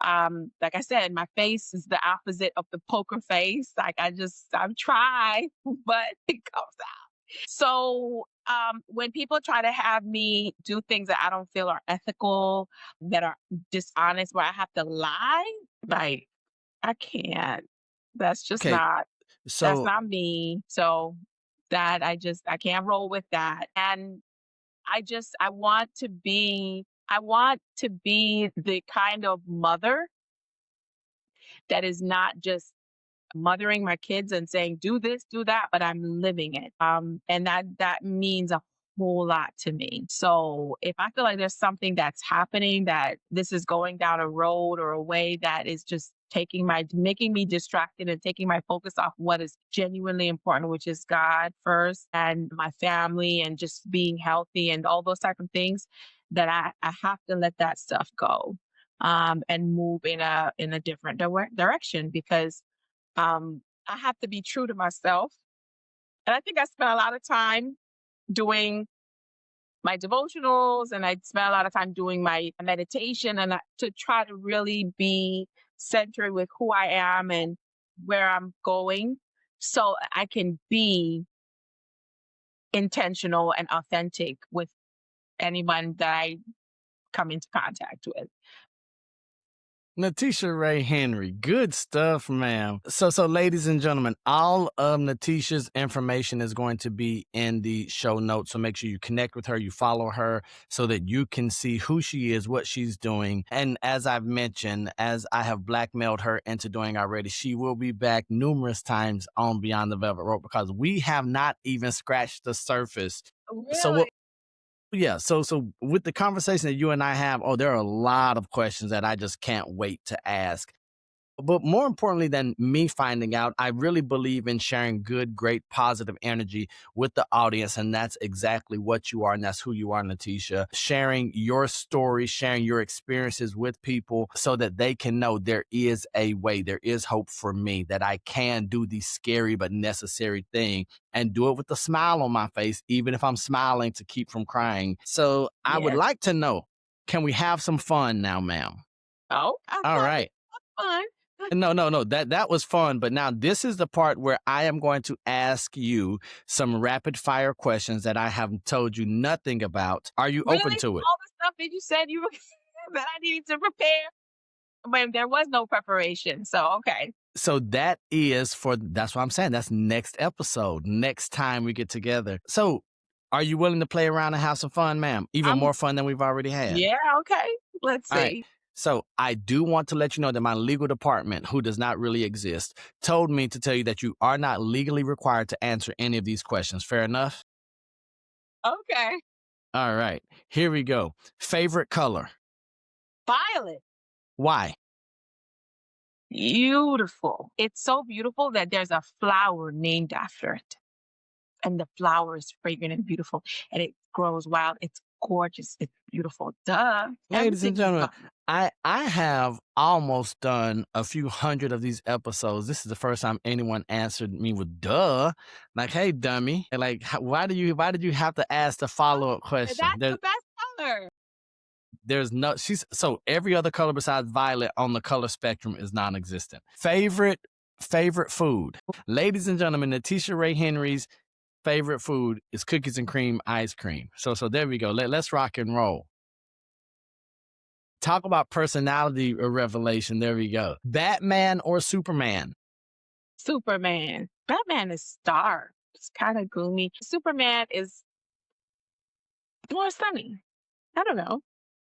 Like I said, my face is the opposite of the poker face. Like I'm trying, but it comes out. So when people try to have me do things that I don't feel are ethical, that are dishonest, where I have to lie, like I can't. That's just Okay, not that's so not me. So that I can't roll with that. And I want to be the kind of mother that is not just mothering my kids and saying do this, do that, but I'm living it. And that means a whole lot to me. So if I feel like there's something that's happening, that this is going down a road or a way that is just making me distracted and taking my focus off what is genuinely important, which is God first and my family and just being healthy and all those type of things, that I have to let that stuff go. And move in a different direction, because I have to be true to myself. And I think I spent a lot of time doing my devotionals, and I spent a lot of time doing my meditation, and to try to really be centered with who I am and where I'm going, so I can be intentional and authentic with anyone that I come into contact with. Natiesha Wray Henry, good stuff, ma'am. So, ladies and gentlemen, all of Natiesha's information is going to be in the show notes. So make sure you connect with her, you follow her, so that you can see who she is, what she's doing. And as I've mentioned, as I have blackmailed her into doing already, she will be back numerous times on Beyond the Velvet Rope, because we have not even scratched the surface. So Really? yeah, so with the conversation that you and I have, there are a lot of questions that I just can't wait to ask. But more importantly than me finding out, I really believe in sharing good, great, positive energy with the audience. And that's exactly what you are. And that's who you are, Natiesha. Sharing your story, sharing your experiences with people so that they can know there is a way, there is hope for me, that I can do the scary but necessary thing and do it with a smile on my face, even if I'm smiling to keep from crying. So I would Yes. like to know, can we have some fun now, ma'am? Oh, All right. fun. No. That was fun. But now this is the part where I am going to ask you some rapid fire questions that I have told you nothing about. Are you open Really? to it? All the stuff that you said you were that I needed to prepare, but there was no preparation. So okay. So that's what I'm saying. That's next episode, next time we get together. So are you willing to play around and have some fun, ma'am? Even I'm more fun than we've already had. Yeah, okay. Let's All right. see. So I do want to let you know that my legal department, who does not really exist, told me to tell you that you are not legally required to answer any of these questions. Fair enough? Okay. All right. Here we go. Favorite color? Violet. Why? Beautiful. It's so beautiful that there's a flower named after it. And the flower is fragrant and beautiful. And it grows wild. It's gorgeous. It's beautiful. Duh. Ladies and Everything is gentlemen, violet. I have almost done a few hundred of these episodes. This is the first time anyone answered me with duh. Like, hey, dummy. And like, why did you have to ask the follow-up question? That's the best color. There's no so every other color besides violet on the color spectrum is non-existent. Favorite food. Ladies and gentlemen, Natiesha Wray Henry's favorite food is cookies and cream ice cream. So there we go. Let's rock and roll. Talk about personality revelation. There we go. Batman or Superman? Superman. Batman is dark. It's kind of gloomy. Superman is more sunny. I don't know.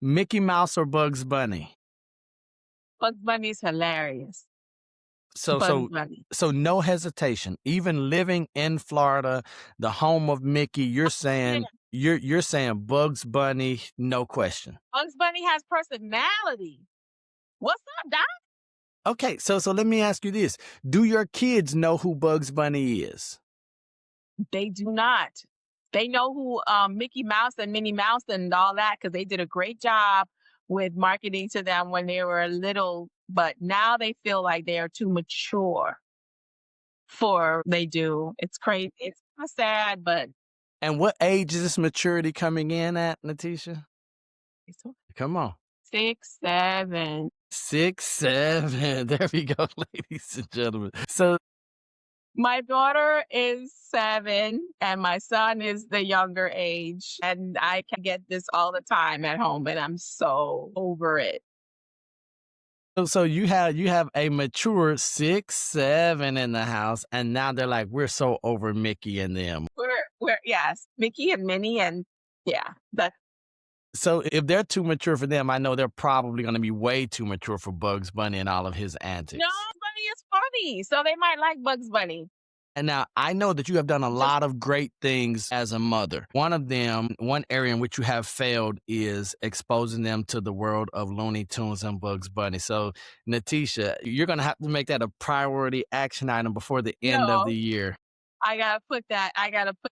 Mickey Mouse or Bugs Bunny? Bugs Bunny's hilarious. So Bugs Bunny. so no hesitation. Even living in Florida, the home of Mickey, you're saying you're saying Bugs Bunny, no question. Bugs Bunny has personality. What's up, Doc? Okay, so let me ask you this. Do your kids know who Bugs Bunny is? They do not. They know who Mickey Mouse and Minnie Mouse and all that, because they did a great job with marketing to them when they were little, but now they feel like they are too mature for they do. It's crazy. It's kind of sad, but. And what age is this maturity coming in at, Natiesha? Come on. 6, 7. 6, 7. There we go, ladies and gentlemen. So my daughter is 7 and my son is the younger age, and I can get this all the time at home, and I'm so over it. So you have a mature 6, 7 in the house, and now they're like, we're so over Mickey and them. We're yes, Mickey and Minnie, and Yeah, that So if they're too mature for them, I know they're probably going to be way too mature for Bugs Bunny and all of his no, antics. Bunny is funny, so they might like Bugs Bunny. And now I know that you have done a Just lot of great things as a mother. One of them, one area in which you have failed is exposing them to the world of Looney Tunes and Bugs Bunny. So, Natiesha, you're going to have to make that a priority action item before the end of the no, year. I gotta put that. I gotta put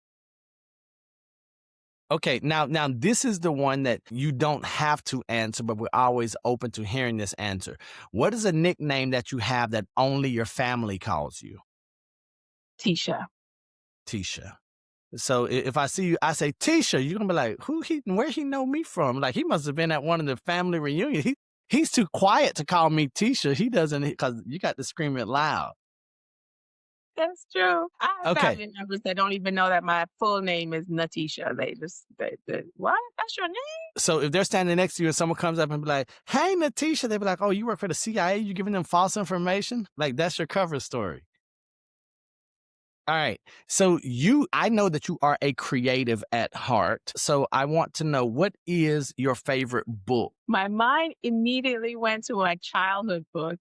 Okay, now this is the one that you don't have to answer, but we're always open to hearing this answer. What is a nickname that you have that only your family calls you? Tisha. Tisha. So if I see you, I say Tisha, you're gonna be like, where he know me from? Like he must have been at one of the family reunions. He's too quiet to call me Tisha. He doesn't, because you got to scream it loud. That's true. I have Okay. family members that don't even know that my full name is Natiesha. What? That's your name? So if they're standing next to you and someone comes up and be like, "Hey, Natiesha," they be like, "Oh, you work for the CIA? You giving them false information?" Like that's your cover story. All right. So I know that you are a creative at heart. So I want to know, what is your favorite book? My mind immediately went to my childhood book,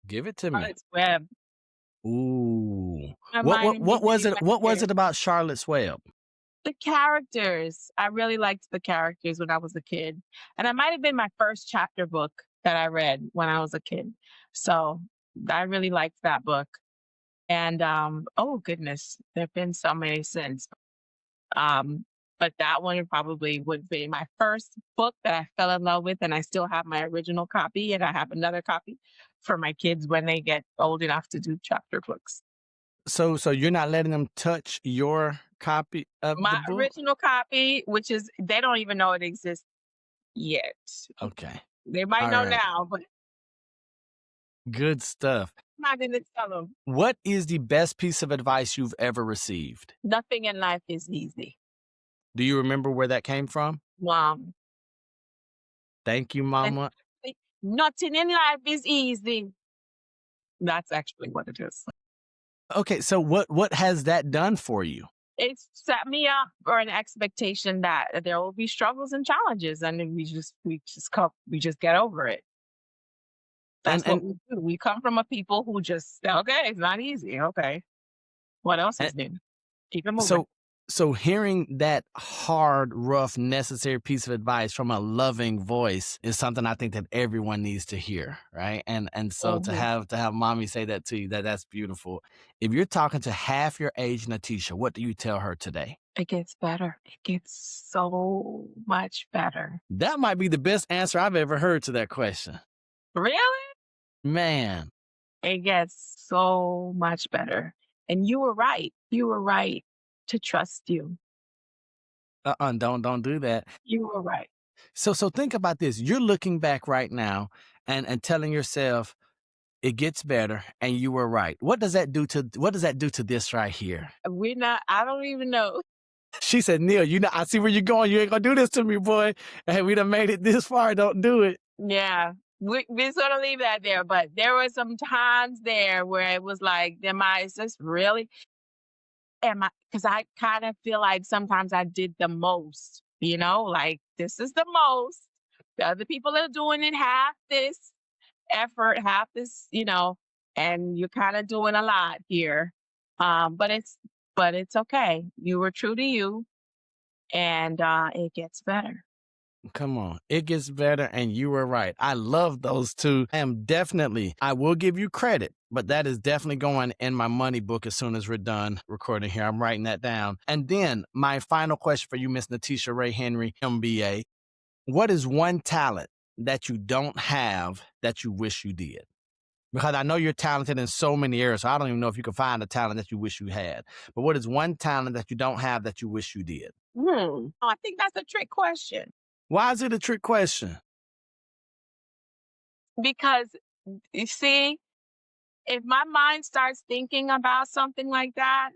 Give it to me. Charlotte's Web. Ooh. My What mind what was immediately it? went What was there. it about Charlotte's Web? The characters. I really liked the characters when I was a kid. And it might have been my first chapter book that I read when I was a kid. So I really liked that book. And oh goodness, there have been so many since. But that one probably would be my first book that I fell in love with, and I still have my original copy, and I have another copy for my kids when they get old enough to do chapter books. So you're not letting them touch your copy of the My book? original copy, which is they don't even know it exists yet. Okay. They might All know right. now, but Good stuff. I'm not gonna tell them. What is the best piece of advice you've ever received? Nothing in life is easy. Do you remember where that came from? Mom, Thank you, and Mama. nothing in life is easy. That's actually what it is. Okay, so what has that done for you? It's set me up for an expectation that there will be struggles and challenges, and then we just get over it. That's what And we do. We come from a people who just okay, it's not easy. Okay, what else and is new? Keep it moving. so hearing that hard, rough, necessary piece of advice from a loving voice is something I think that everyone needs to hear, right? And so to Mhm. have mommy say that to you, that's beautiful. If you're talking to half your age Natiesha, what do you tell her today? It gets better. It gets so much better. That might be the best answer I've ever heard to that question. Really? Man. It gets so much better. And you were right. You were right to trust you. Don't do that. You were right. So think about this. You're looking back right now and telling yourself it gets better and you were right. What does that do to this right here? We're not. I don't even know. She said, "Neil, I see where you're going. You ain't gonna do this to me, boy. Hey, we done made it this far. Don't do it." Yeah, we sort of leave that there, but there were some times there where it was like, is this really? Because I kind of feel like sometimes I did the most, like this is the most. The other people are doing it half this effort, half this, and you're kind of doing a lot here. But it's okay. You were true to you, and it gets better. Come on. It gets better and you were right. I love those two. I will give you credit, but that is definitely going in my money book as soon as we're done recording here. I'm writing that down. And then my final question for you, Miss Natiesha Wray Henry, MBA. What is one talent that you don't have that you wish you did? Because I know you're talented in so many areas, so I don't even know if you can find a talent that you wish you had. But what is one talent that you don't have that you wish you did? Oh, I think that's a trick question. Why is it a trick question? Because you see, if my mind starts thinking about something like that,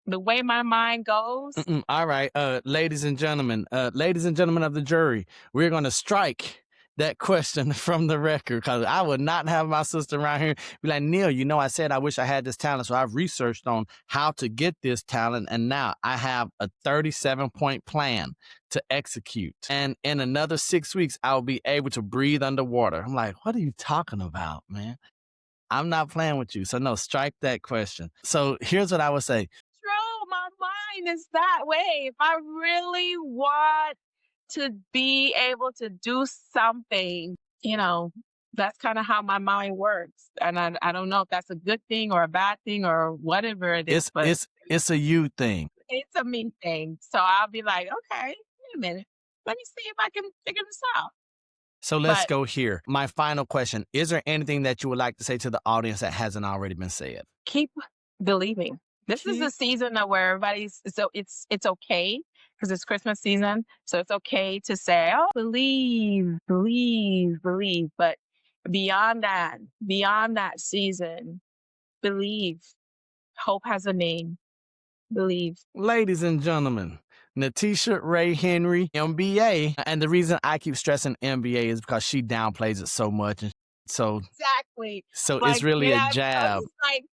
the way my mind goes, All right, ladies and gentlemen of the jury, we're going to strike that question from the record, because I would not have my sister around here be like, Neil, you know, I said I wish I had this talent. So I've researched on how to get this talent. And now I have a 37-point plan to execute. And in another 6 weeks, I'll be able to breathe underwater. I'm like, what are you talking about, man? I'm not playing with you. So no, strike that question. So here's what I would say. True, my mind is that way. If I really want to be able to do something, that's kind of how my mind works. And I don't know if that's a good thing or a bad thing or whatever it is, but It's a you thing. it's a me thing. So I'll be like, okay, wait a minute. Let me see if I can figure this out. So let's go here. My final question. Is there anything that you would like to say to the audience that hasn't already been said? Keep believing. This is the season of where everybody's, so it's okay because it's Christmas season. So it's okay to say, oh, believe. But beyond that season, believe. Hope has a name. Believe. Ladies and gentlemen, Natiesha Wray Henry, MBA. And the reason I keep stressing MBA is because she downplays it so much. And so Exactly. So it's really a jab. It's like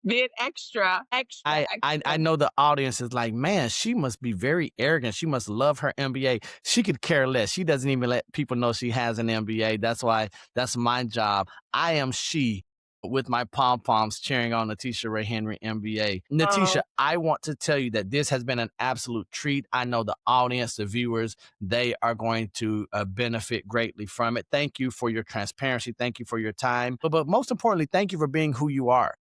being extra. I know the audience is like, man, she must be very arrogant. She must love her MBA. She could care less. She doesn't even let people know she has an MBA. That's why that's my job. I am she with my pom-poms cheering on Natiesha Wray Henry, MBA. Natiesha, I want to tell you that this has been an absolute treat. I know the audience, the viewers, they are going to benefit greatly from it. Thank you for your transparency. Thank you for your time. But most importantly, thank you for being who you are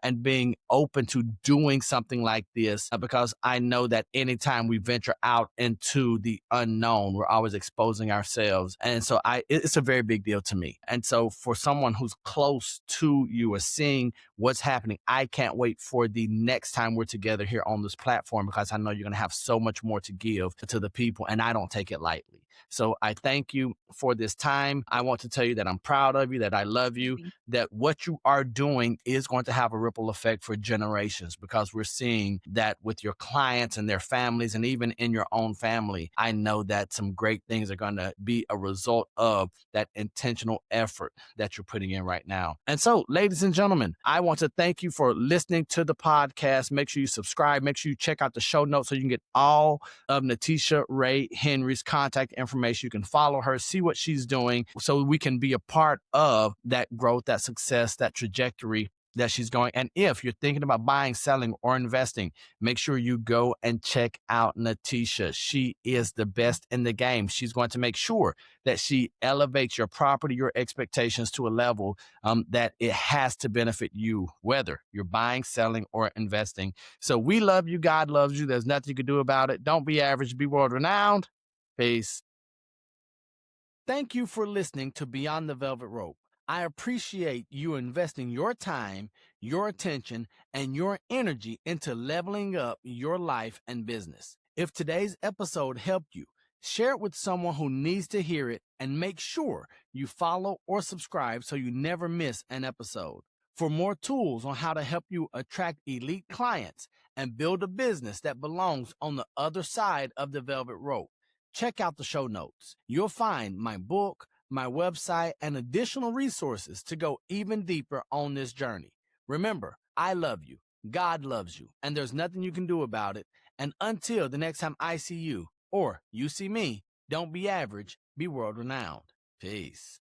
and being open to doing something like this, because I know that anytime we venture out into the unknown, we're always exposing ourselves. And so it's a very big deal to me. And so for someone who's close to you or seeing what's happening, I can't wait for the next time we're together here on this platform, because I know you're going to have so much more to give to the people, and I don't take it lightly. So I thank you for this time. I want to tell you that I'm proud of you, that I love you, that what you are doing is going to have a ripple effect for generations, because we're seeing that with your clients and their families, and even in your own family. I know that some great things are going to be a result of that intentional effort that you're putting in right now. And so, ladies and gentlemen, I want to thank you for listening to the podcast. Make sure you subscribe. Make sure you check out the show notes so you can get all of Natiesha Wray Henry's contact information. You can follow her, see what she's doing, so we can be a part of that growth, that success, that trajectory that she's going. And if you're thinking about buying, selling, or investing, make sure you go and check out Natiesha. She is the best in the game. She's going to make sure that she elevates your property, your expectations to a level that it has to benefit you, whether you're buying, selling, or investing. So we love you. God loves you. There's nothing you can do about it. Don't be average. Be world renowned. Peace. Thank you for listening to Beyond the Velvet Rope. I appreciate you investing your time, your attention, and your energy into leveling up your life and business. If today's episode helped you, share it with someone who needs to hear it, and make sure you follow or subscribe so you never miss an episode. For more tools on how to help you attract elite clients and build a business that belongs on the other side of the velvet rope, check out the show notes. You'll find my book, my website, and additional resources to go even deeper on this journey. Remember, I love you, God loves you, and there's nothing you can do about it. And until the next time I see you, or you see me, don't be average, be world renowned. Peace.